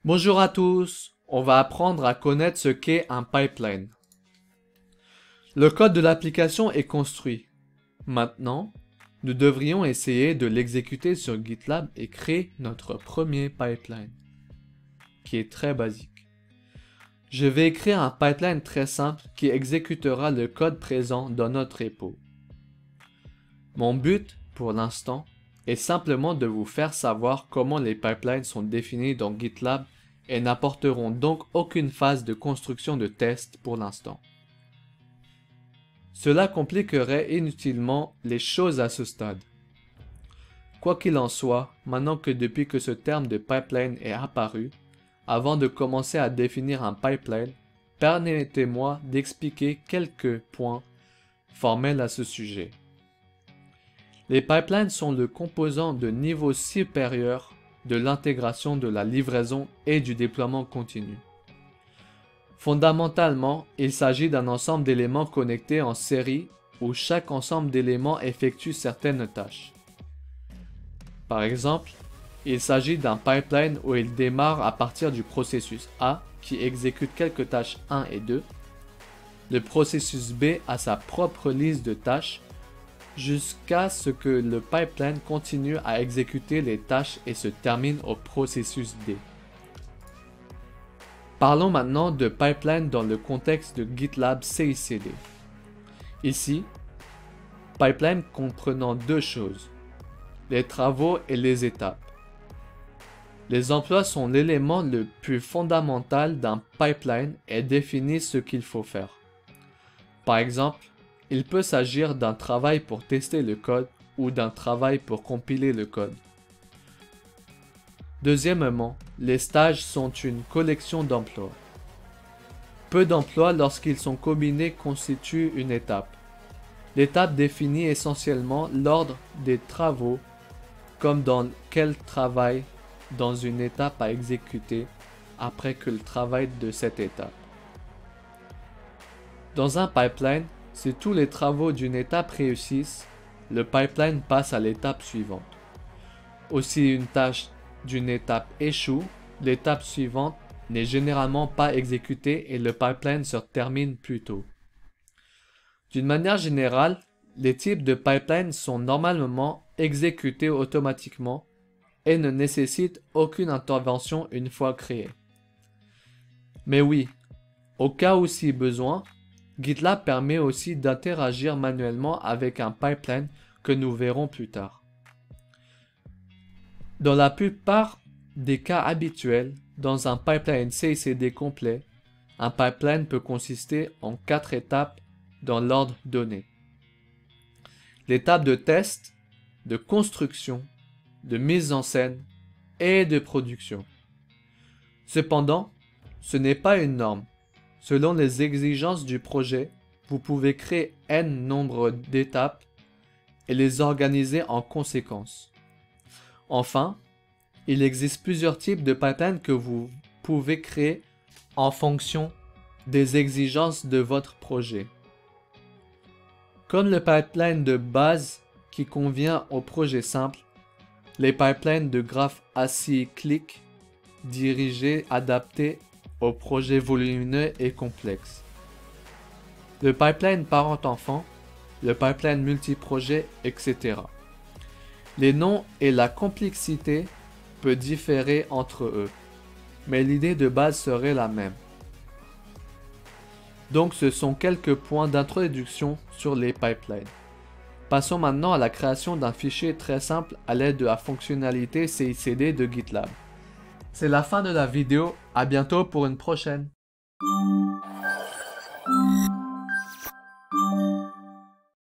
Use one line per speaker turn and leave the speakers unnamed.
Bonjour à tous, on va apprendre à connaître ce qu'est un pipeline. Le code de l'application est construit. Maintenant, nous devrions essayer de l'exécuter sur GitLab et créer notre premier pipeline, qui est très basique. Je vais écrire un pipeline très simple qui exécutera le code présent dans notre repo. Mon but, pour l'instant, est simplement de vous faire savoir comment les pipelines sont définis dans GitLab et n'apporteront donc aucune phase de construction de test pour l'instant. Cela compliquerait inutilement les choses à ce stade. Quoi qu'il en soit, maintenant que depuis que ce terme de pipeline est apparu, avant de commencer à définir un pipeline, permettez-moi d'expliquer quelques points formels à ce sujet. Les pipelines sont le composant de niveau supérieur de l'intégration de la livraison et du déploiement continu. Fondamentalement, il s'agit d'un ensemble d'éléments connectés en série où chaque ensemble d'éléments effectue certaines tâches. Par exemple, il s'agit d'un pipeline où il démarre à partir du processus A qui exécute quelques tâches 1 et 2. Le processus B a sa propre liste de tâches jusqu'à ce que le pipeline continue à exécuter les tâches et se termine au processus D. Parlons maintenant de pipeline dans le contexte de GitLab CI/CD. Ici, pipeline comprenant deux choses, les travaux et les étapes. Les emplois sont l'élément le plus fondamental d'un pipeline et définissent ce qu'il faut faire. Par exemple, il peut s'agir d'un travail pour tester le code ou d'un travail pour compiler le code. Deuxièmement, les stages sont une collection d'emplois. Peu d'emplois lorsqu'ils sont combinés constituent une étape. L'étape définit essentiellement l'ordre des travaux, comme dans quel travail dans une étape à exécuter après que le travail de cette étape. Dans un pipeline, si tous les travaux d'une étape réussissent, le pipeline passe à l'étape suivante. Si une tâche d'une étape échoue, l'étape suivante n'est généralement pas exécutée et le pipeline se termine plus tôt. D'une manière générale, les types de pipelines sont normalement exécutés automatiquement et ne nécessitent aucune intervention une fois créés. Mais oui, au cas où si besoin, GitLab permet aussi d'interagir manuellement avec un pipeline que nous verrons plus tard. Dans la plupart des cas habituels, dans un pipeline CI/CD complet, un pipeline peut consister en 4 étapes dans l'ordre donné. L'étape de test, de construction, de mise en scène et de production. Cependant, ce n'est pas une norme. Selon les exigences du projet, vous pouvez créer n nombre d'étapes et les organiser en conséquence. Enfin, il existe plusieurs types de pipelines que vous pouvez créer en fonction des exigences de votre projet. Comme le pipeline de base qui convient au projet simple, les pipelines de graphe acyclique dirigés adaptés aux projets volumineux et complexes. Le pipeline parent-enfant, le pipeline multiprojet, etc. Les noms et la complexité peuvent différer entre eux, mais l'idée de base serait la même. Donc ce sont quelques points d'introduction sur les pipelines. Passons maintenant à la création d'un fichier très simple à l'aide de la fonctionnalité CI/CD de GitLab. C'est la fin de la vidéo, à bientôt pour une prochaine.